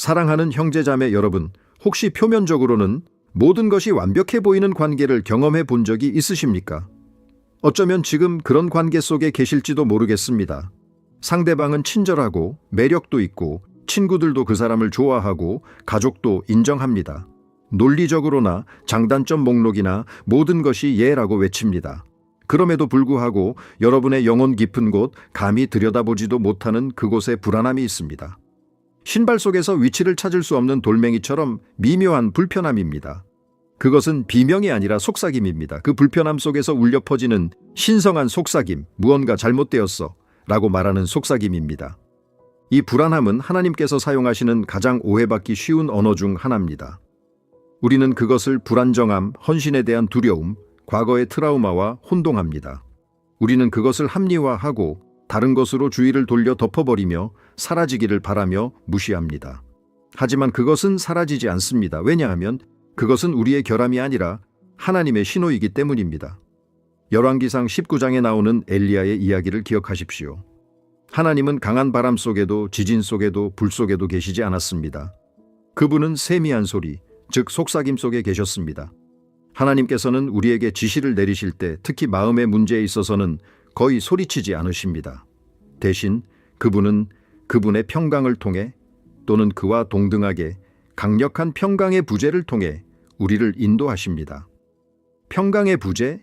사랑하는 형제자매 여러분, 혹시 표면적으로는 모든 것이 완벽해 보이는 관계를 경험해 본 적이 있으십니까? 어쩌면 지금 그런 관계 속에 계실지도 모르겠습니다. 상대방은 친절하고 매력도 있고 친구들도 그 사람을 좋아하고 가족도 인정합니다. 논리적으로나 장단점 목록이나 모든 것이 예라고 외칩니다. 그럼에도 불구하고 여러분의 영혼 깊은 곳, 감히 들여다보지도 못하는 그곳에 불안함이 있습니다. 신발 속에서 위치를 찾을 수 없는 돌멩이처럼 미묘한 불편함입니다. 그것은 비명이 아니라 속삭임입니다. 그 불편함 속에서 울려 퍼지는 신성한 속삭임, 무언가 잘못되었어 라고 말하는 속삭임입니다. 이 불안함은 하나님께서 사용하시는 가장 오해받기 쉬운 언어 중 하나입니다. 우리는 그것을 불안정함, 헌신에 대한 두려움, 과거의 트라우마와 혼동합니다. 우리는 그것을 합리화하고 다른 것으로 주의를 돌려 덮어버리며 사라지기를 바라며 무시합니다. 하지만 그것은 사라지지 않습니다. 왜냐하면 그것은 우리의 결함이 아니라 하나님의 신호이기 때문입니다. 열왕기상 19장에 나오는 엘리야의 이야기를 기억하십시오. 하나님은 강한 바람 속에도 지진 속에도 불 속에도 계시지 않았습니다. 그분은 세미한 소리, 즉 속삭임 속에 계셨습니다. 하나님께서는 우리에게 지시를 내리실 때 특히 마음의 문제에 있어서는 거의 소리치지 않으십니다. 대신 그분은 그분의 평강을 통해 또는 그와 동등하게 강력한 평강의 부재를 통해 우리를 인도하십니다. 평강의 부재,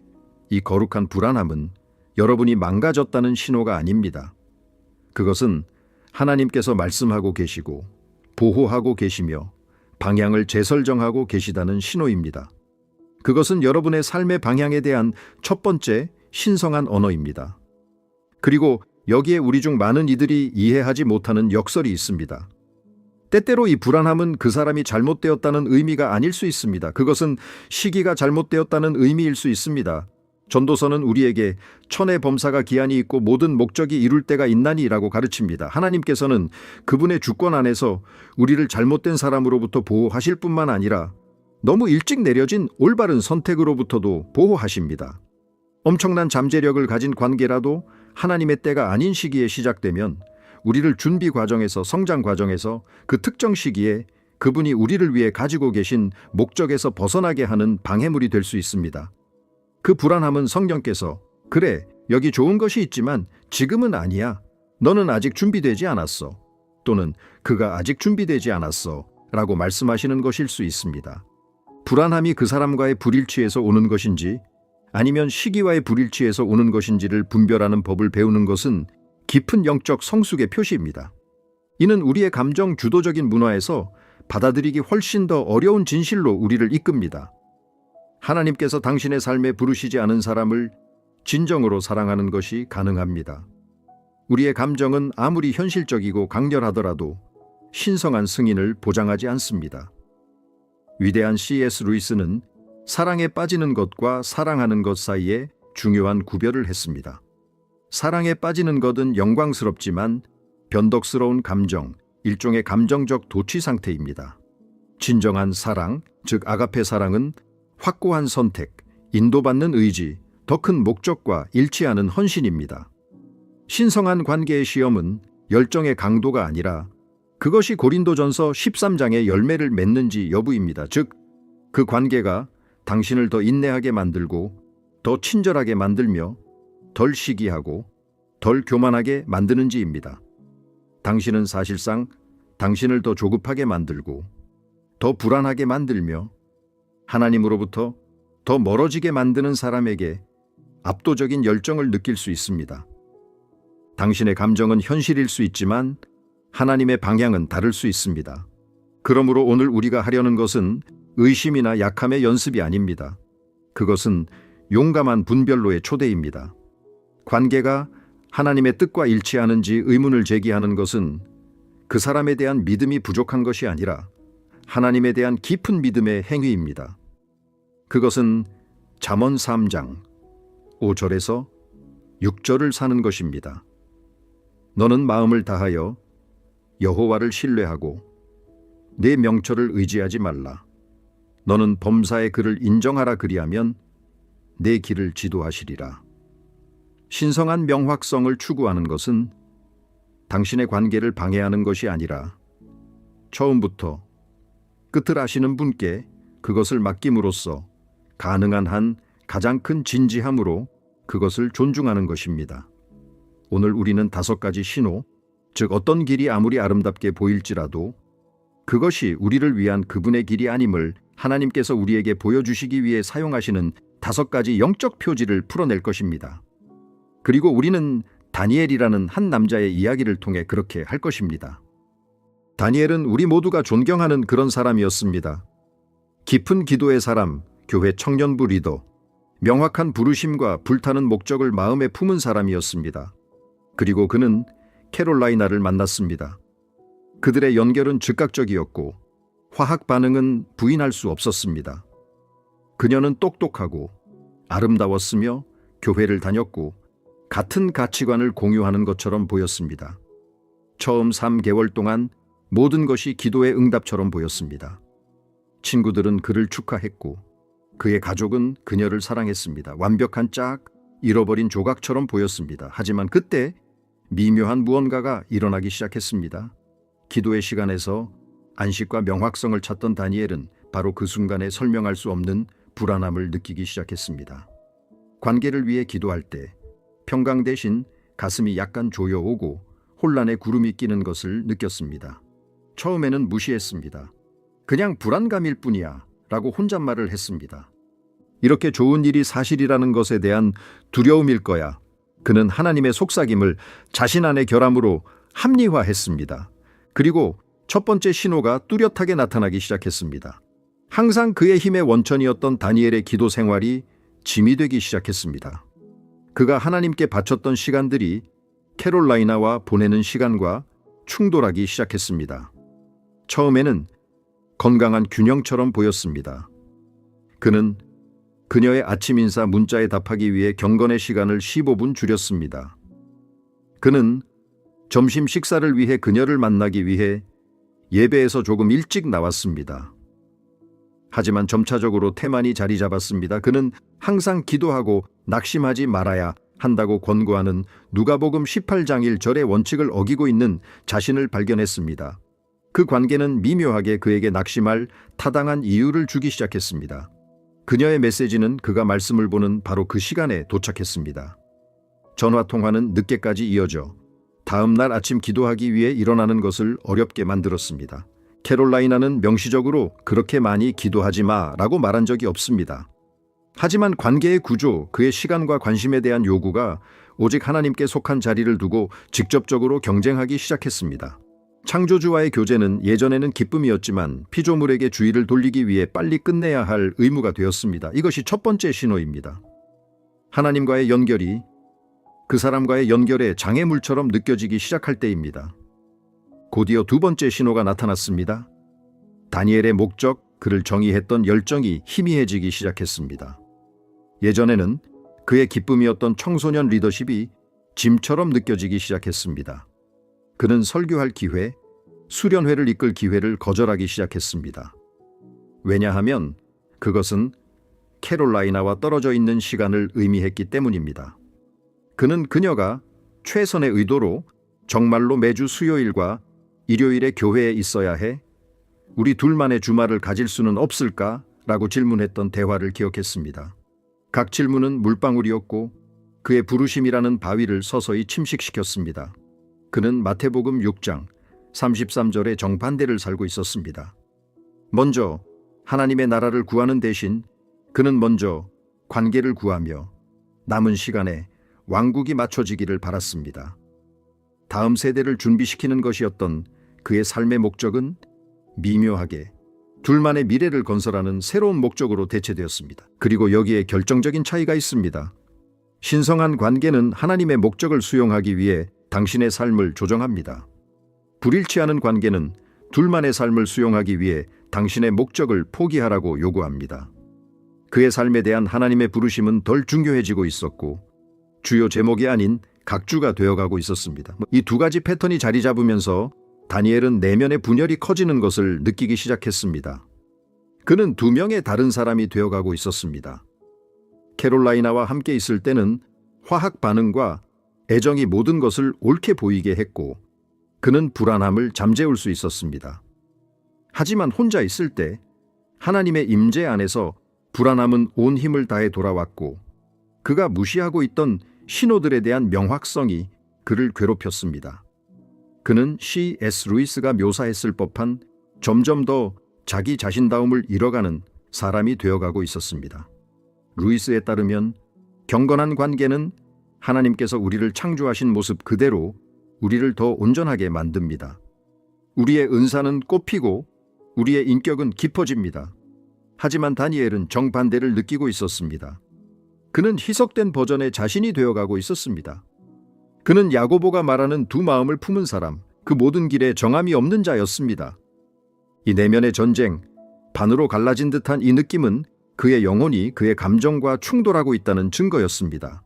이 거룩한 불안함은 여러분이 망가졌다는 신호가 아닙니다. 그것은 하나님께서 말씀하고 계시고 보호하고 계시며 방향을 재설정하고 계시다는 신호입니다. 그것은 여러분의 삶의 방향에 대한 첫 번째 신성한 언어입니다. 그리고 여기에 우리 중 많은 이들이 이해하지 못하는 역설이 있습니다. 때때로 이 불안함은 그 사람이 잘못되었다는 의미가 아닐 수 있습니다. 그것은 시기가 잘못되었다는 의미일 수 있습니다. 전도서는 우리에게 천의 범사가 기한이 있고 모든 목적이 이룰 때가 있나니라고 가르칩니다. 하나님께서는 그분의 주권 안에서 우리를 잘못된 사람으로부터 보호하실 뿐만 아니라 너무 일찍 내려진 올바른 선택으로부터도 보호하십니다. 엄청난 잠재력을 가진 관계라도 하나님의 때가 아닌 시기에 시작되면 우리를 준비 과정에서 성장 과정에서 그 특정 시기에 그분이 우리를 위해 가지고 계신 목적에서 벗어나게 하는 방해물이 될 수 있습니다. 그 불안함은 성령께서 그래, 여기 좋은 것이 있지만 지금은 아니야. 너는 아직 준비되지 않았어. 또는 그가 아직 준비되지 않았어. 라고 말씀하시는 것일 수 있습니다. 불안함이 그 사람과의 불일치에서 오는 것인지 아니면 시기와의 불일치에서 오는 것인지를 분별하는 법을 배우는 것은 깊은 영적 성숙의 표시입니다. 이는 우리의 감정 주도적인 문화에서 받아들이기 훨씬 더 어려운 진실로 우리를 이끕니다. 하나님께서 당신의 삶에 부르시지 않은 사람을 진정으로 사랑하는 것이 가능합니다. 우리의 감정은 아무리 현실적이고 강렬하더라도 신성한 승인을 보장하지 않습니다. 위대한 C.S. 루이스는 사랑에 빠지는 것과 사랑하는 것 사이에 중요한 구별을 했습니다. 사랑에 빠지는 것은 영광스럽지만 변덕스러운 감정, 일종의 감정적 도취 상태입니다. 진정한 사랑, 즉 아가페 사랑은 확고한 선택, 인도받는 의지, 더 큰 목적과 일치하는 헌신입니다. 신성한 관계의 시험은 열정의 강도가 아니라 그것이 고린도전서 13장의 열매를 맺는지 여부입니다. 즉, 그 관계가 당신을 더 인내하게 만들고 더 친절하게 만들며 덜 시기하고 덜 교만하게 만드는지입니다. 당신은 사실상 당신을 더 조급하게 만들고 더 불안하게 만들며 하나님으로부터 더 멀어지게 만드는 사람에게 압도적인 열정을 느낄 수 있습니다. 당신의 감정은 현실일 수 있지만 하나님의 방향은 다를 수 있습니다. 그러므로 오늘 우리가 하려는 것은 의심이나 약함의 연습이 아닙니다. 그것은 용감한 분별로의 초대입니다. 관계가 하나님의 뜻과 일치하는지 의문을 제기하는 것은 그 사람에 대한 믿음이 부족한 것이 아니라 하나님에 대한 깊은 믿음의 행위입니다. 그것은 잠언 3장 5절에서 6절을 사는 것입니다. 너는 마음을 다하여 여호와를 신뢰하고 내 명철을 의지하지 말라. 너는 범사의 그를 인정하라 그리하면 내 길을 지도하시리라. 신성한 명확성을 추구하는 것은 당신의 관계를 방해하는 것이 아니라 처음부터 끝을 아시는 분께 그것을 맡김으로써 가능한 한 가장 큰 진지함으로 그것을 존중하는 것입니다. 오늘 우리는 5가지 신호, 즉 어떤 길이 아무리 아름답게 보일지라도 그것이 우리를 위한 그분의 길이 아님을 하나님께서 우리에게 보여주시기 위해 사용하시는 5가지 영적 표지를 풀어낼 것입니다. 그리고 우리는 다니엘이라는 한 남자의 이야기를 통해 그렇게 할 것입니다. 다니엘은 우리 모두가 존경하는 그런 사람이었습니다. 깊은 기도의 사람, 교회 청년부 리더, 명확한 부르심과 불타는 목적을 마음에 품은 사람이었습니다. 그리고 그는 캐롤라이나를 만났습니다. 그들의 연결은 즉각적이었고 화학 반응은 부인할 수 없었습니다. 그녀는 똑똑하고 아름다웠으며 교회를 다녔고 같은 가치관을 공유하는 것처럼 보였습니다. 처음 3개월 동안 모든 것이 기도의 응답처럼 보였습니다. 친구들은 그를 축하했고 그의 가족은 그녀를 사랑했습니다. 완벽한 짝, 잃어버린 조각처럼 보였습니다. 하지만 그때 미묘한 무언가가 일어나기 시작했습니다. 기도의 시간에서 안식과 명확성을 찾던 다니엘은 바로 그 순간에 설명할 수 없는 불안함을 느끼기 시작했습니다. 관계를 위해 기도할 때 평강 대신 가슴이 약간 조여오고 혼란의 구름이 끼는 것을 느꼈습니다. 처음에는 무시했습니다. 그냥 불안감일 뿐이야 라고 혼잣말을 했습니다. 이렇게 좋은 일이 사실이라는 것에 대한 두려움일 거야. 그는 하나님의 속삭임을 자신 안의 결함으로 합리화했습니다. 그리고 첫 번째 신호가 뚜렷하게 나타나기 시작했습니다. 항상 그의 힘의 원천이었던 다니엘의 기도 생활이 짐이 되기 시작했습니다. 그가 하나님께 바쳤던 시간들이 캐롤라이나와 보내는 시간과 충돌하기 시작했습니다. 처음에는 건강한 균형처럼 보였습니다. 그는 그녀의 아침 인사 문자에 답하기 위해 경건의 시간을 15분 줄였습니다. 그는 점심 식사를 위해 그녀를 만나기 위해 예배에서 조금 일찍 나왔습니다. 하지만 점차적으로 태만이 자리 잡았습니다. 그는 항상 기도하고 낙심하지 말아야 한다고 권고하는 누가복음 18장 1절의 원칙을 어기고 있는 자신을 발견했습니다. 그 관계는 미묘하게 그에게 낙심할 타당한 이유를 주기 시작했습니다. 그녀의 메시지는 그가 말씀을 보는 바로 그 시간에 도착했습니다. 전화 통화는 늦게까지 이어져 다음 날 아침 기도하기 위해 일어나는 것을 어렵게 만들었습니다. 캐롤라이나는 명시적으로 그렇게 많이 기도하지 마라고 말한 적이 없습니다. 하지만 관계의 구조, 그의 시간과 관심에 대한 요구가 오직 하나님께 속한 자리를 두고 직접적으로 경쟁하기 시작했습니다. 창조주와의 교제는 예전에는 기쁨이었지만 피조물에게 주의를 돌리기 위해 빨리 끝내야 할 의무가 되었습니다. 이것이 첫 번째 신호입니다. 하나님과의 연결이 그 사람과의 연결의 장애물처럼 느껴지기 시작할 때입니다. 곧이어 두 번째 신호가 나타났습니다. 다니엘의 목적, 그를 정의했던 열정이 희미해지기 시작했습니다. 예전에는 그의 기쁨이었던 청소년 리더십이 짐처럼 느껴지기 시작했습니다. 그는 설교할 기회, 수련회를 이끌 기회를 거절하기 시작했습니다. 왜냐하면 그것은 캐롤라이나와 떨어져 있는 시간을 의미했기 때문입니다. 그는 그녀가 최선의 의도로 정말로 매주 수요일과 일요일에 교회에 있어야 해? 우리 둘만의 주말을 가질 수는 없을까? 라고 질문했던 대화를 기억했습니다. 각 질문은 물방울이었고 그의 부르심이라는 바위를 서서히 침식시켰습니다. 그는 마태복음 6장 33절의 정반대를 살고 있었습니다. 먼저 하나님의 나라를 구하는 대신 그는 먼저 관계를 구하며 남은 시간에 왕국이 맞춰지기를 바랐습니다. 다음 세대를 준비시키는 것이었던 그의 삶의 목적은 미묘하게 둘만의 미래를 건설하는 새로운 목적으로 대체되었습니다. 그리고 여기에 결정적인 차이가 있습니다. 신성한 관계는 하나님의 목적을 수용하기 위해 당신의 삶을 조정합니다. 불일치 않은 관계는 둘만의 삶을 수용하기 위해 당신의 목적을 포기하라고 요구합니다. 그의 삶에 대한 하나님의 부르심은 덜 중요해지고 있었고 주요 제목이 아닌 각주가 되어가고 있었습니다. 이 두 가지 패턴이 자리 잡으면서 다니엘은 내면의 분열이 커지는 것을 느끼기 시작했습니다. 그는 두 명의 다른 사람이 되어가고 있었습니다. 캐롤라이나와 함께 있을 때는 화학 반응과 애정이 모든 것을 옳게 보이게 했고 그는 불안함을 잠재울 수 있었습니다. 하지만 혼자 있을 때 하나님의 임재 안에서 불안함은 온 힘을 다해 돌아왔고 그가 무시하고 있던 신호들에 대한 명확성이 그를 괴롭혔습니다. 그는 C.S. 루이스가 묘사했을 법한 점점 더 자기 자신다움을 잃어가는 사람이 되어가고 있었습니다. 루이스에 따르면 경건한 관계는 하나님께서 우리를 창조하신 모습 그대로 우리를 더 온전하게 만듭니다. 우리의 은사는 꽃피고 우리의 인격은 깊어집니다. 하지만 다니엘은 정반대를 느끼고 있었습니다. 그는 희석된 버전의 자신이 되어가고 있었습니다. 그는 야고보가 말하는 두 마음을 품은 사람, 그 모든 길에 정함이 없는 자였습니다. 이 내면의 전쟁, 반으로 갈라진 듯한 이 느낌은 그의 영혼이 그의 감정과 충돌하고 있다는 증거였습니다.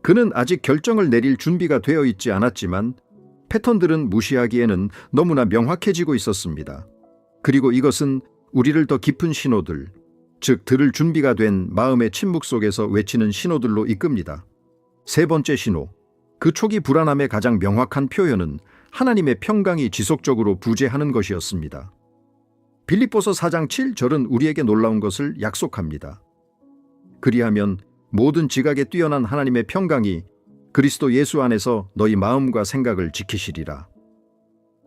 그는 아직 결정을 내릴 준비가 되어 있지 않았지만 패턴들은 무시하기에는 너무나 명확해지고 있었습니다. 그리고 이것은 우리를 더 깊은 신호들, 즉 들을 준비가 된 마음의 침묵 속에서 외치는 신호들로 이끕니다. 세 번째 신호, 그 초기 불안함의 가장 명확한 표현은 하나님의 평강이 지속적으로 부재하는 것이었습니다. 빌립보서 4장 7절은 우리에게 놀라운 것을 약속합니다. 그리하면 모든 지각에 뛰어난 하나님의 평강이 그리스도 예수 안에서 너희 마음과 생각을 지키시리라.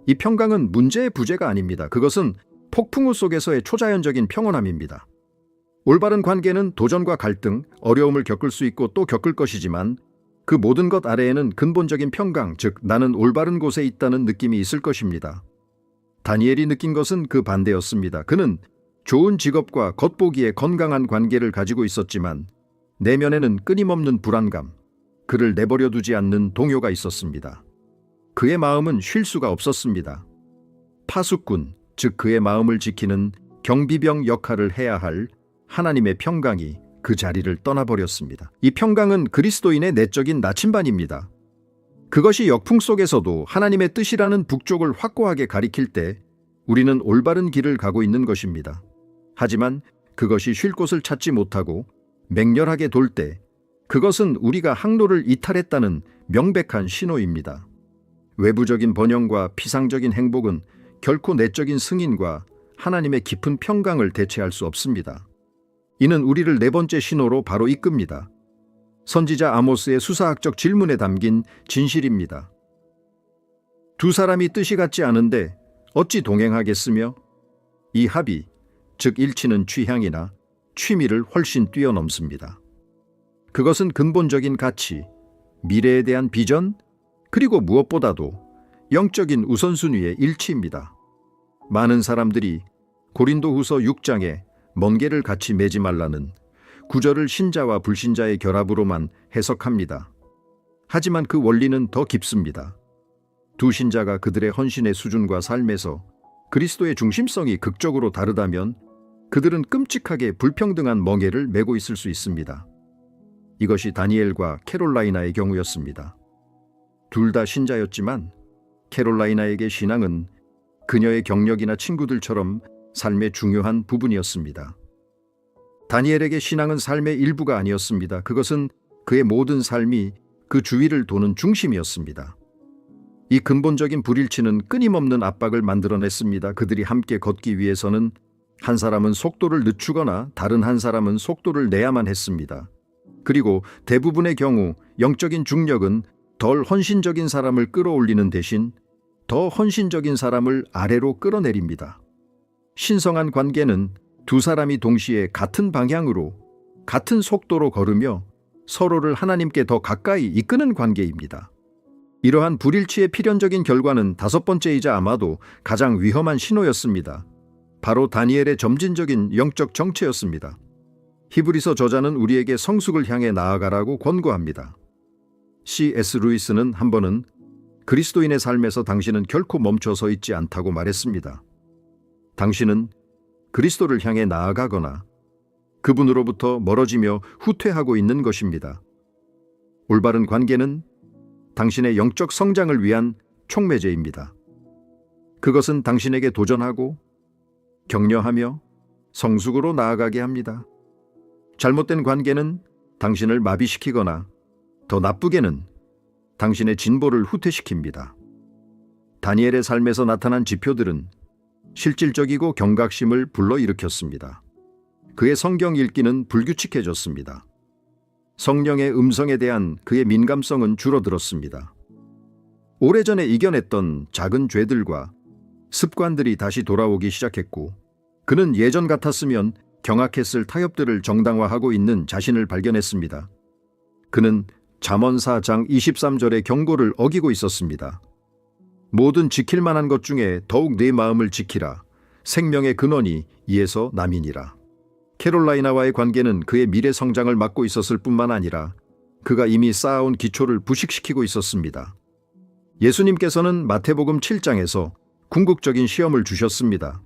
이 평강은 문제의 부재가 아닙니다. 그것은 폭풍우 속에서의 초자연적인 평온함입니다. 올바른 관계는 도전과 갈등, 어려움을 겪을 수 있고 또 겪을 것이지만 그 모든 것 아래에는 근본적인 평강, 즉 나는 올바른 곳에 있다는 느낌이 있을 것입니다. 다니엘이 느낀 것은 그 반대였습니다. 그는 좋은 직업과 겉보기에 건강한 관계를 가지고 있었지만 내면에는 끊임없는 불안감, 그를 내버려 두지 않는 동요가 있었습니다. 그의 마음은 쉴 수가 없었습니다. 파수꾼, 즉 그의 마음을 지키는 경비병 역할을 해야 할 하나님의 평강이 그 자리를 떠나버렸습니다. 이 평강은 그리스도인의 내적인 나침반입니다. 그것이 역풍 속에서도 하나님의 뜻이라는 북쪽을 확고하게 가리킬 때 우리는 올바른 길을 가고 있는 것입니다. 하지만 그것이 쉴 곳을 찾지 못하고 맹렬하게 돌 때 그것은 우리가 항로를 이탈했다는 명백한 신호입니다. 외부적인 번영과 피상적인 행복은 결코 내적인 승인과 하나님의 깊은 평강을 대체할 수 없습니다. 이는 우리를 네 번째 신호로 바로 이끕니다. 선지자 아모스의 수사학적 질문에 담긴 진실입니다. 두 사람이 뜻이 같지 않은데 어찌 동행하겠으며 이 합이, 즉 일치는 취향이나 취미를 훨씬 뛰어넘습니다. 그것은 근본적인 가치, 미래에 대한 비전, 그리고 무엇보다도 영적인 우선순위의 일치입니다. 많은 사람들이 고린도후서 6장에 멍게를 같이 매지 말라는 구절을 신자와 불신자의 결합으로만 해석합니다. 하지만 그 원리는 더 깊습니다. 두 신자가 그들의 헌신의 수준과 삶에서 그리스도의 중심성이 극적으로 다르다면 그들은 끔찍하게 불평등한 멍에를 메고 있을 수 있습니다. 이것이 다니엘과 캐롤라이나의 경우였습니다. 둘 다 신자였지만 캐롤라이나에게 신앙은 그녀의 경력이나 친구들처럼 삶의 중요한 부분이었습니다. 다니엘에게 신앙은 삶의 일부가 아니었습니다. 그것은 그의 모든 삶이 그 주위를 도는 중심이었습니다. 이 근본적인 불일치는 끊임없는 압박을 만들어냈습니다. 그들이 함께 걷기 위해서는 한 사람은 속도를 늦추거나 다른 한 사람은 속도를 내야만 했습니다. 그리고 대부분의 경우 영적인 중력은 덜 헌신적인 사람을 끌어올리는 대신 더 헌신적인 사람을 아래로 끌어내립니다. 신성한 관계는 두 사람이 동시에 같은 방향으로 같은 속도로 걸으며 서로를 하나님께 더 가까이 이끄는 관계입니다. 이러한 불일치의 필연적인 결과는 다섯 번째이자 아마도 가장 위험한 신호였습니다. 바로 다니엘의 점진적인 영적 정체였습니다. 히브리서 저자는 우리에게 성숙을 향해 나아가라고 권고합니다. C.S. 루이스는 한 번은 그리스도인의 삶에서 당신은 결코 멈춰 서 있지 않다고 말했습니다. 당신은 그리스도를 향해 나아가거나 그분으로부터 멀어지며 후퇴하고 있는 것입니다. 올바른 관계는 당신의 영적 성장을 위한 촉매제입니다. 그것은 당신에게 도전하고 격려하며 성숙으로 나아가게 합니다. 잘못된 관계는 당신을 마비시키거나 더 나쁘게는 당신의 진보를 후퇴시킵니다. 다니엘의 삶에서 나타난 지표들은 실질적이고 경각심을 불러일으켰습니다. 그의 성경 읽기는 불규칙해졌습니다. 성령의 음성에 대한 그의 민감성은 줄어들었습니다. 오래전에 이겨냈던 작은 죄들과 습관들이 다시 돌아오기 시작했고, 그는 예전 같았으면 경악했을 타협들을 정당화하고 있는 자신을 발견했습니다. 그는 잠언 4장 23절의 경고를 어기고 있었습니다. 모든 지킬 만한 것 중에 더욱 내 마음을 지키라. 생명의 근원이 이에서 남이니라. 캐롤라이나와의 관계는 그의 미래 성장을 막고 있었을 뿐만 아니라 그가 이미 쌓아온 기초를 부식시키고 있었습니다. 예수님께서는 마태복음 7장에서 궁극적인 시험을 주셨습니다.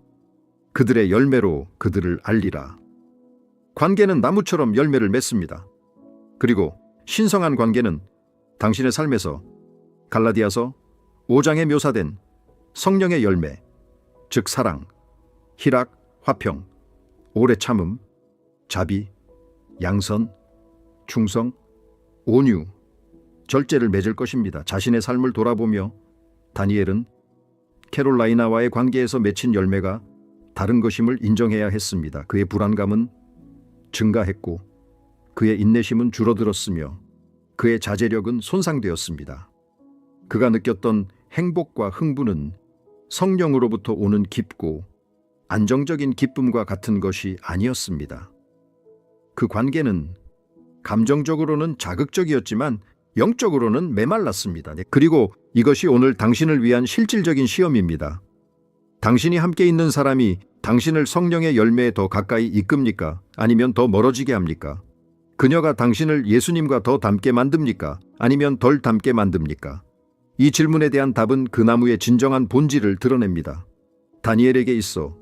그들의 열매로 그들을 알리라. 관계는 나무처럼 열매를 맺습니다. 그리고 신성한 관계는 당신의 삶에서 갈라디아서 5장에 묘사된 성령의 열매, 즉 사랑, 희락, 화평, 오래 참음, 자비, 양선, 충성, 온유, 절제를 맺을 것입니다. 자신의 삶을 돌아보며 다니엘은 캐롤라이나와의 관계에서 맺힌 열매가 다른 것임을 인정해야 했습니다. 그의 불안감은 증가했고 그의 인내심은 줄어들었으며 그의 자제력은 손상되었습니다. 그가 느꼈던 행복과 흥분은 성령으로부터 오는 깊고 안정적인 기쁨과 같은 것이 아니었습니다. 그 관계는 감정적으로는 자극적이었지만 영적으로는 메말랐습니다. 그리고 이것이 오늘 당신을 위한 실질적인 시험입니다. 당신이 함께 있는 사람이 당신을 성령의 열매에 더 가까이 이끕니까? 아니면 더 멀어지게 합니까? 그녀가 당신을 예수님과 더 닮게 만듭니까? 아니면 덜 닮게 만듭니까? 이 질문에 대한 답은 그 나무의 진정한 본질을 드러냅니다. 다니엘에게 있어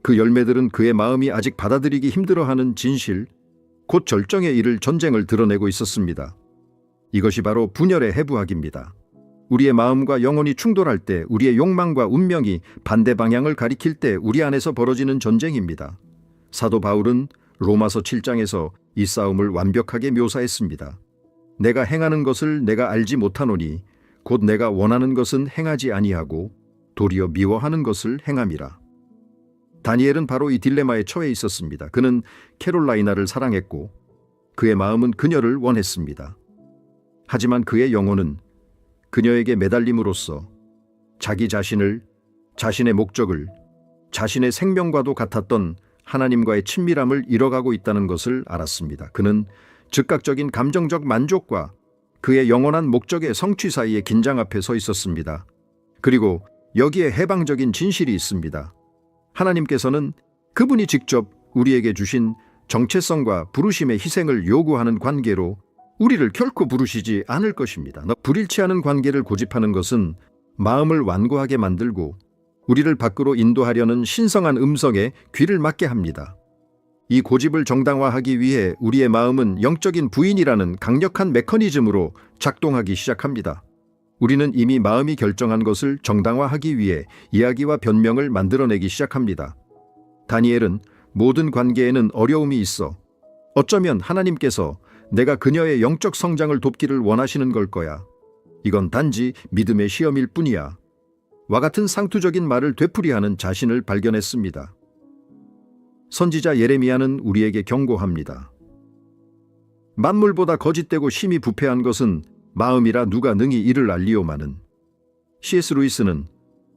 그 열매들은 그의 마음이 아직 받아들이기 힘들어하는 진실, 곧 절정에 이를 전쟁을 드러내고 있었습니다. 이것이 바로 분열의 해부학입니다. 우리의 마음과 영혼이 충돌할 때, 우리의 욕망과 운명이 반대 방향을 가리킬 때 우리 안에서 벌어지는 전쟁입니다. 사도 바울은 로마서 7장에서 이 싸움을 완벽하게 묘사했습니다. 내가 행하는 것을 내가 알지 못하노니 곧 내가 원하는 것은 행하지 아니하고 도리어 미워하는 것을 행함이라. 다니엘은 바로 이 딜레마에 처해 있었습니다. 그는 캐롤라이나를 사랑했고 그의 마음은 그녀를 원했습니다. 하지만 그의 영혼은 그녀에게 매달림으로써 자기 자신을, 자신의 목적을, 자신의 생명과도 같았던 하나님과의 친밀함을 잃어가고 있다는 것을 알았습니다. 그는 즉각적인 감정적 만족과 그의 영원한 목적의 성취 사이의 긴장 앞에 서 있었습니다. 그리고 여기에 해방적인 진실이 있습니다. 하나님께서는 그분이 직접 우리에게 주신 정체성과 부르심의 희생을 요구하는 관계로 우리를 결코 부르시지 않을 것입니다. 불일치 않은 관계를 고집하는 것은 마음을 완고하게 만들고 우리를 밖으로 인도하려는 신성한 음성에 귀를 막게 합니다. 이 고집을 정당화하기 위해 우리의 마음은 영적인 부인이라는 강력한 메커니즘으로 작동하기 시작합니다. 우리는 이미 마음이 결정한 것을 정당화하기 위해 이야기와 변명을 만들어내기 시작합니다. 다니엘은 모든 관계에는 어려움이 있어. 어쩌면 하나님께서 내가 그녀의 영적 성장을 돕기를 원하시는 걸 거야. 이건 단지 믿음의 시험일 뿐이야. 와 같은 상투적인 말을 되풀이하는 자신을 발견했습니다. 선지자 예레미야는 우리에게 경고합니다. 만물보다 거짓되고 심히 부패한 것은 마음이라 누가 능히 이를 알리오마는. C.S. 루이스는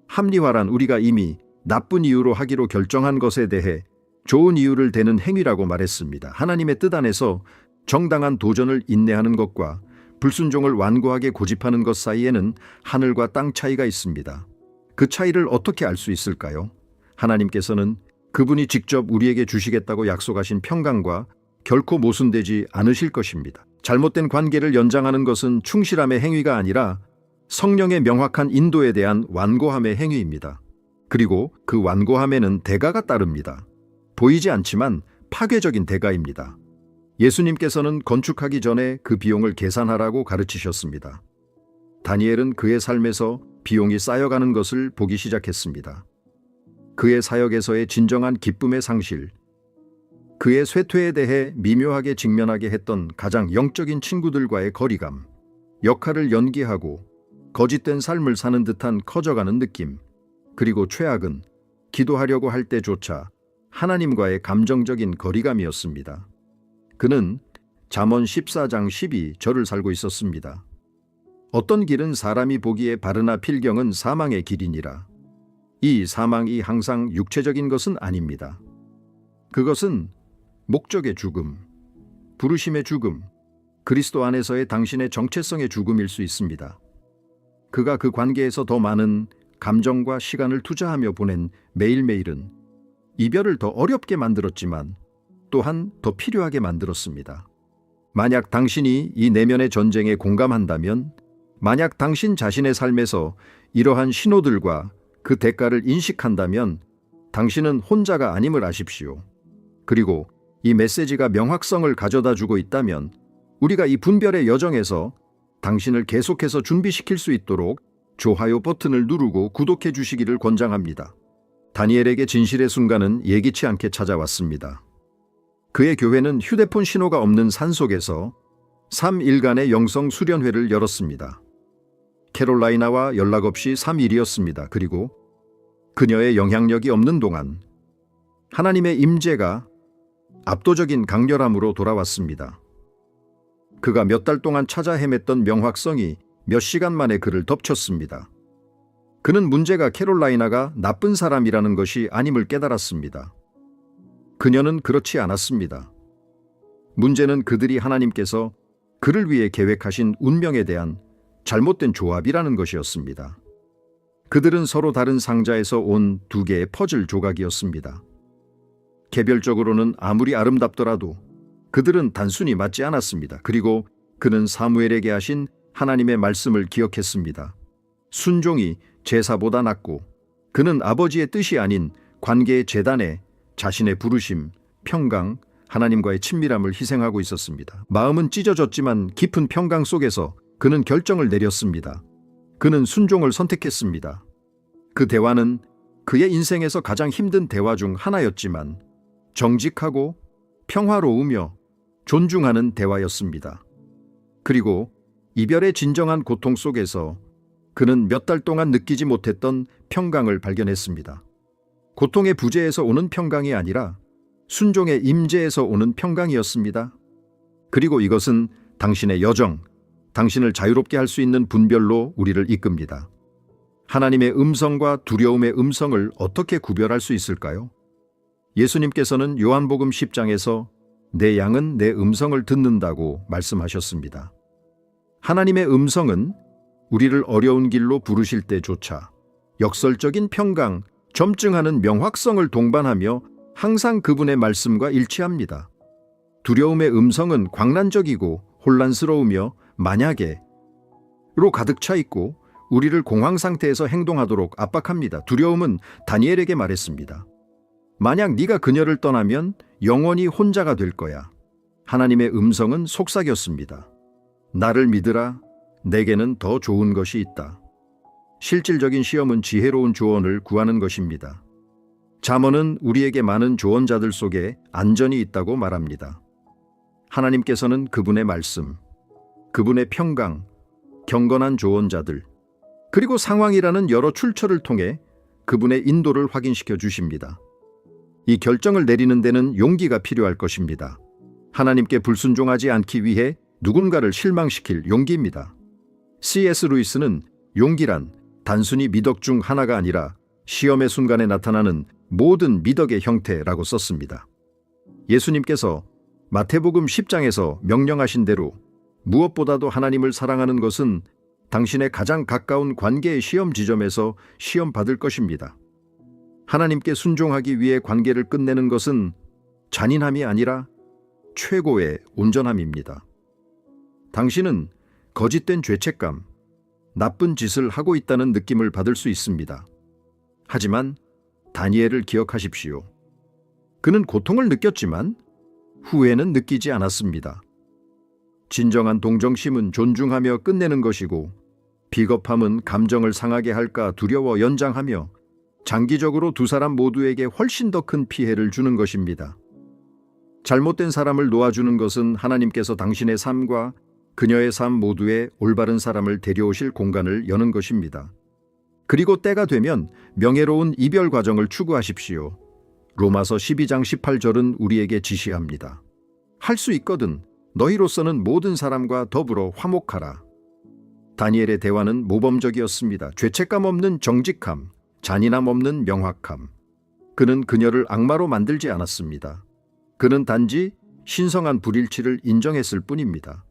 합리화란 우리가 이미 나쁜 이유로 하기로 결정한 것에 대해 좋은 이유를 대는 행위라고 말했습니다. 하나님의 뜻 안에서 정당한 도전을 인내하는 것과 불순종을 완고하게 고집하는 것 사이에는 하늘과 땅 차이가 있습니다. 그 차이를 어떻게 알 수 있을까요? 하나님께서는 그분이 직접 우리에게 주시겠다고 약속하신 평강과 결코 모순되지 않으실 것입니다. 잘못된 관계를 연장하는 것은 충실함의 행위가 아니라 성령의 명확한 인도에 대한 완고함의 행위입니다. 그리고 그 완고함에는 대가가 따릅니다. 보이지 않지만 파괴적인 대가입니다. 예수님께서는 건축하기 전에 그 비용을 계산하라고 가르치셨습니다. 다니엘은 그의 삶에서 비용이 쌓여가는 것을 보기 시작했습니다. 그의 사역에서의 진정한 기쁨의 상실, 그의 쇠퇴에 대해 미묘하게 직면하게 했던 가장 영적인 친구들과의 거리감, 역할을 연기하고 거짓된 삶을 사는 듯한 커져가는 느낌, 그리고 최악은 기도하려고 할 때조차 하나님과의 감정적인 거리감이었습니다. 그는 잠언 14장 12절을 살고 있었습니다. 어떤 길은 사람이 보기에 바르나 필경은 사망의 길이니라. 이 사망이 항상 육체적인 것은 아닙니다. 그것은 목적의 죽음, 부르심의 죽음, 그리스도 안에서의 당신의 정체성의 죽음일 수 있습니다. 그가 그 관계에서 더 많은 감정과 시간을 투자하며 보낸 매일매일은 이별을 더 어렵게 만들었지만 또한 더 필요하게 만들었습니다. 만약 당신이 이 내면의 전쟁에 공감한다면, 만약 당신 자신의 삶에서 이러한 신호들과 그 대가를 인식한다면 당신은 혼자가 아님을 아십시오. 그리고 이 메시지가 명확성을 가져다 주고 있다면 우리가 이 분별의 여정에서 당신을 계속해서 준비시킬 수 있도록 좋아요 버튼을 누르고 구독해 주시기를 권장합니다. 다니엘에게 진실의 순간은 예기치 않게 찾아왔습니다. 그의 교회는 휴대폰 신호가 없는 산속에서 3일간의 영성 수련회를 열었습니다. 캐롤라이나와 연락 없이 3일이었습니다. 그리고 그녀의 영향력이 없는 동안 하나님의 임재가 압도적인 강렬함으로 돌아왔습니다. 그가 몇 달 동안 찾아 헤맸던 명확성이 몇 시간 만에 그를 덮쳤습니다. 그는 문제가 캐롤라이나가 나쁜 사람이라는 것이 아님을 깨달았습니다. 그녀는 그렇지 않았습니다. 문제는 그들이 하나님께서 그를 위해 계획하신 운명에 대한 잘못된 조합이라는 것이었습니다. 그들은 서로 다른 상자에서 온 두 개의 퍼즐 조각이었습니다. 개별적으로는 아무리 아름답더라도 그들은 단순히 맞지 않았습니다. 그리고 그는 사무엘에게 하신 하나님의 말씀을 기억했습니다. 순종이 제사보다 낫고 그는 아버지의 뜻이 아닌 관계의 재단에 자신의 부르심, 평강, 하나님과의 친밀함을 희생하고 있었습니다. 마음은 찢어졌지만 깊은 평강 속에서 그는 결정을 내렸습니다. 그는 순종을 선택했습니다. 그 대화는 그의 인생에서 가장 힘든 대화 중 하나였지만 정직하고 평화로우며 존중하는 대화였습니다. 그리고 이별의 진정한 고통 속에서 그는 몇 달 동안 느끼지 못했던 평강을 발견했습니다. 고통의 부재에서 오는 평강이 아니라 순종의 임재에서 오는 평강이었습니다. 그리고 이것은 당신의 여정, 당신을 자유롭게 할 수 있는 분별로 우리를 이끕니다. 하나님의 음성과 두려움의 음성을 어떻게 구별할 수 있을까요? 예수님께서는 요한복음 10장에서 내 양은 내 음성을 듣는다고 말씀하셨습니다. 하나님의 음성은 우리를 어려운 길로 부르실 때조차 역설적인 평강, 점증하는 명확성을 동반하며 항상 그분의 말씀과 일치합니다. 두려움의 음성은 광란적이고 혼란스러우며 만약에로 가득 차 있고 우리를 공황 상태에서 행동하도록 압박합니다. 두려움은 다니엘에게 말했습니다. 만약 네가 그녀를 떠나면 영원히 혼자가 될 거야. 하나님의 음성은 속삭였습니다. 나를 믿으라. 내게는 더 좋은 것이 있다. 실질적인 시험은 지혜로운 조언을 구하는 것입니다. 잠언은 우리에게 많은 조언자들 속에 안전이 있다고 말합니다. 하나님께서는 그분의 말씀, 그분의 평강, 경건한 조언자들, 그리고 상황이라는 여러 출처를 통해 그분의 인도를 확인시켜 주십니다. 이 결정을 내리는 데는 용기가 필요할 것입니다. 하나님께 불순종하지 않기 위해 누군가를 실망시킬 용기입니다. C.S. 루이스는 용기란 단순히 미덕 중 하나가 아니라 시험의 순간에 나타나는 모든 미덕의 형태라고 썼습니다. 예수님께서 마태복음 10장에서 명령하신 대로 무엇보다도 하나님을 사랑하는 것은 당신의 가장 가까운 관계의 시험 지점에서 시험 받을 것입니다. 하나님께 순종하기 위해 관계를 끝내는 것은 잔인함이 아니라 최고의 온전함입니다. 당신은 거짓된 죄책감, 나쁜 짓을 하고 있다는 느낌을 받을 수 있습니다. 하지만 다니엘을 기억하십시오. 그는 고통을 느꼈지만 후회는 느끼지 않았습니다. 진정한 동정심은 존중하며 끝내는 것이고 비겁함은 감정을 상하게 할까 두려워 연장하며 장기적으로 두 사람 모두에게 훨씬 더 큰 피해를 주는 것입니다. 잘못된 사람을 놓아주는 것은 하나님께서 당신의 삶과 그녀의 삶 모두에 올바른 사람을 데려오실 공간을 여는 것입니다. 그리고 때가 되면 명예로운 이별 과정을 추구하십시오. 로마서 12장 18절은 우리에게 지시합니다. 할 수 있거든 너희로서는 모든 사람과 더불어 화목하라. 다니엘의 대화는 모범적이었습니다. 죄책감 없는 정직함, 잔인함 없는 명확함. 그는 그녀를 악마로 만들지 않았습니다. 그는 단지 신성한 불일치를 인정했을 뿐입니다.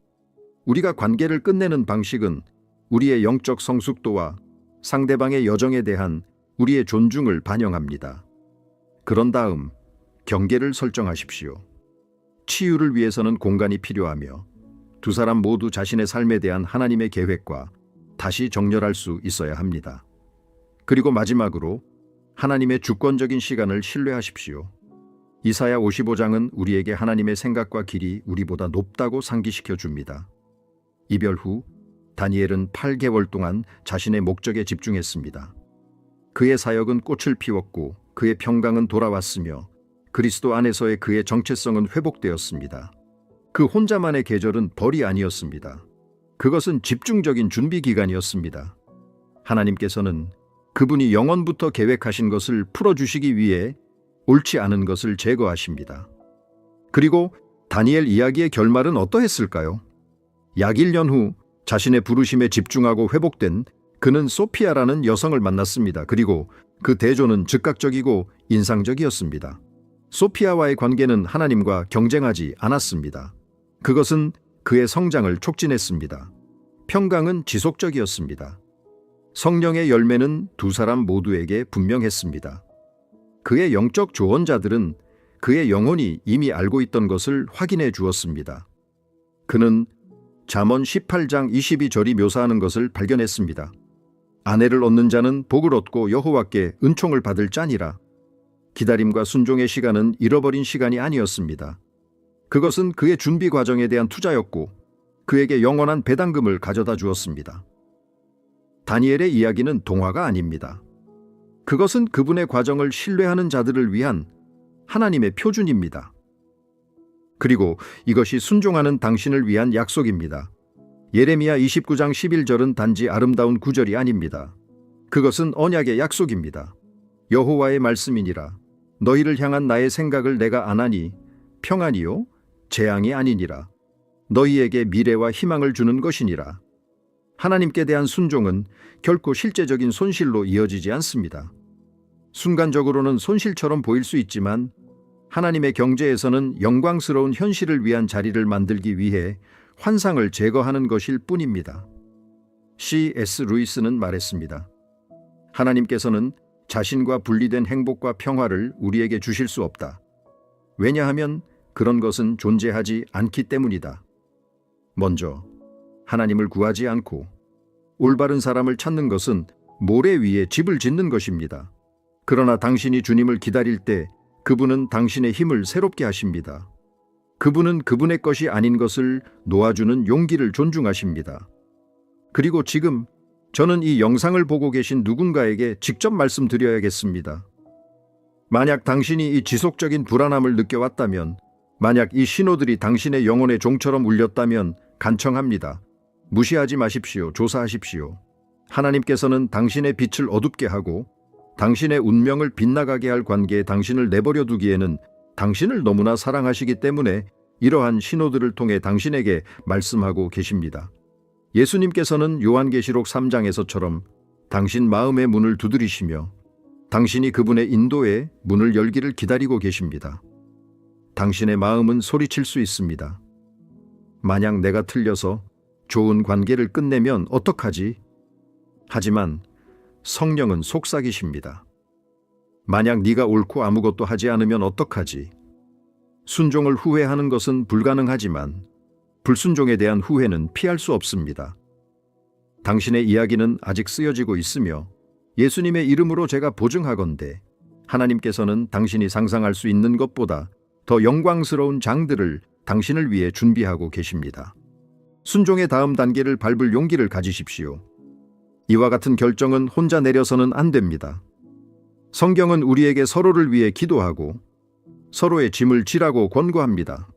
우리가 관계를 끝내는 방식은 우리의 영적 성숙도와 상대방의 여정에 대한 우리의 존중을 반영합니다. 그런 다음 경계를 설정하십시오. 치유를 위해서는 공간이 필요하며 두 사람 모두 자신의 삶에 대한 하나님의 계획과 다시 정렬할 수 있어야 합니다. 그리고 마지막으로 하나님의 주권적인 시간을 신뢰하십시오. 이사야 55장은 우리에게 하나님의 생각과 길이 우리보다 높다고 상기시켜 줍니다. 이별 후 다니엘은 8개월 동안 자신의 목적에 집중했습니다. 그의 사역은 꽃을 피웠고 그의 평강은 돌아왔으며 그리스도 안에서의 그의 정체성은 회복되었습니다. 그 혼자만의 계절은 벌이 아니었습니다. 그것은 집중적인 준비 기간이었습니다. 하나님께서는 그분이 영원부터 계획하신 것을 풀어주시기 위해 옳지 않은 것을 제거하십니다. 그리고 다니엘 이야기의 결말은 어떠했을까요? 약 1년 후 자신의 부르심에 집중하고 회복된 그는 소피아라는 여성을 만났습니다. 그리고 그 대조는 즉각적이고 인상적이었습니다. 소피아와의 관계는 하나님과 경쟁하지 않았습니다. 그것은 그의 성장을 촉진했습니다. 평강은 지속적이었습니다. 성령의 열매는 두 사람 모두에게 분명했습니다. 그의 영적 조언자들은 그의 영혼이 이미 알고 있던 것을 확인해 주었습니다. 그는 잠언 18장 22절이 묘사하는 것을 발견했습니다. 아내를 얻는 자는 복을 얻고 여호와께 은총을 받을 자니라. 기다림과 순종의 시간은 잃어버린 시간이 아니었습니다. 그것은 그의 준비 과정에 대한 투자였고 그에게 영원한 배당금을 가져다 주었습니다. 다니엘의 이야기는 동화가 아닙니다. 그것은 그분의 과정을 신뢰하는 자들을 위한 하나님의 표준입니다. 그리고 이것이 순종하는 당신을 위한 약속입니다. 예레미야 29장 11절은 단지 아름다운 구절이 아닙니다. 그것은 언약의 약속입니다. 여호와의 말씀이니라. 너희를 향한 나의 생각을 내가 아나니 평안이요 재앙이 아니니라. 너희에게 미래와 희망을 주는 것이니라. 하나님께 대한 순종은 결코 실제적인 손실로 이어지지 않습니다. 순간적으로는 손실처럼 보일 수 있지만 하나님의 경제에서는 영광스러운 현실을 위한 자리를 만들기 위해 환상을 제거하는 것일 뿐입니다. C.S. 루이스는 말했습니다. 하나님께서는 자신과 분리된 행복과 평화를 우리에게 주실 수 없다. 왜냐하면 그런 것은 존재하지 않기 때문이다. 먼저 하나님을 구하지 않고 올바른 사람을 찾는 것은 모래 위에 집을 짓는 것입니다. 그러나 당신이 주님을 기다릴 때 그분은 당신의 힘을 새롭게 하십니다. 그분은 그분의 것이 아닌 것을 놓아주는 용기를 존중하십니다. 그리고 지금 저는 이 영상을 보고 계신 누군가에게 직접 말씀드려야겠습니다. 만약 당신이 이 지속적인 불안함을 느껴왔다면, 만약 이 신호들이 당신의 영혼의 종처럼 울렸다면 간청합니다. 무시하지 마십시오. 조사하십시오. 하나님께서는 당신의 빛을 어둡게 하고 당신의 운명을 빗나가게 할 관계에 당신을 내버려 두기에는 당신을 너무나 사랑하시기 때문에 이러한 신호들을 통해 당신에게 말씀하고 계십니다. 예수님께서는 요한계시록 3장에서처럼 당신 마음의 문을 두드리시며 당신이 그분의 인도에 문을 열기를 기다리고 계십니다. 당신의 마음은 소리칠 수 있습니다. 만약 내가 틀려서 좋은 관계를 끝내면 어떡하지? 하지만 성령은 속삭이십니다. 만약 네가 옳고 아무것도 하지 않으면 어떡하지? 순종을 후회하는 것은 불가능하지만 불순종에 대한 후회는 피할 수 없습니다. 당신의 이야기는 아직 쓰여지고 있으며 예수님의 이름으로 제가 보증하건대 하나님께서는 당신이 상상할 수 있는 것보다 더 영광스러운 장들을 당신을 위해 준비하고 계십니다. 순종의 다음 단계를 밟을 용기를 가지십시오. 이와 같은 결정은 혼자 내려서는 안 됩니다. 성경은 우리에게 서로를 위해 기도하고 서로의 짐을 지라고 권고합니다.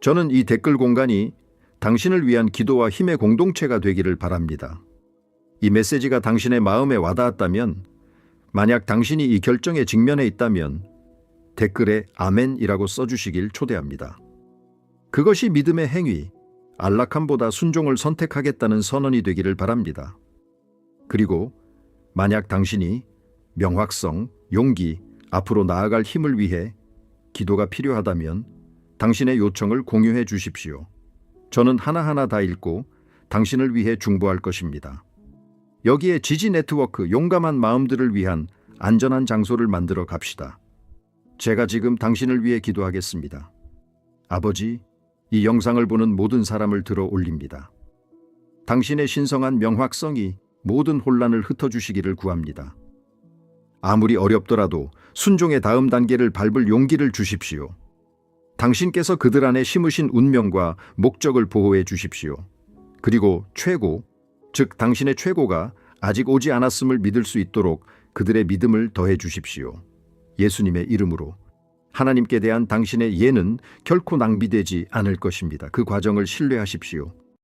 저는 이 댓글 공간이 당신을 위한 기도와 힘의 공동체가 되기를 바랍니다. 이 메시지가 당신의 마음에 와닿았다면, 만약 당신이 이 결정에 직면해 있다면 댓글에 아멘이라고 써주시길 초대합니다. 그것이 믿음의 행위, 안락함보다 순종을 선택하겠다는 선언이 되기를 바랍니다. 그리고 만약 당신이 명확성, 용기, 앞으로 나아갈 힘을 위해 기도가 필요하다면 당신의 요청을 공유해 주십시오. 저는 하나하나 다 읽고 당신을 위해 중보할 것입니다. 여기에 지지 네트워크 용감한 마음들을 위한 안전한 장소를 만들어 갑시다. 제가 지금 당신을 위해 기도하겠습니다. 아버지, 이 영상을 보는 모든 사람을 들어 올립니다. 당신의 신성한 명확성이 모든 혼란을 흩어주시기를 구합니다. 아무리 어렵더라도 순종의 다음 단계를 밟을 용기를 주십시오. 당신께서 그들 안에 심으신 운명과 목적을 보호해 주십시오. 그리고 최고, 즉 당신의 최고가 아직 오지 않았음을 믿을 수 있도록 그들의 믿음을 더해 주십시오. 예수님의 이름으로. 하나님께 대한 당신의 예는 결코 낭비되지 않을 것입니다. 그 과정을 신뢰하십시오.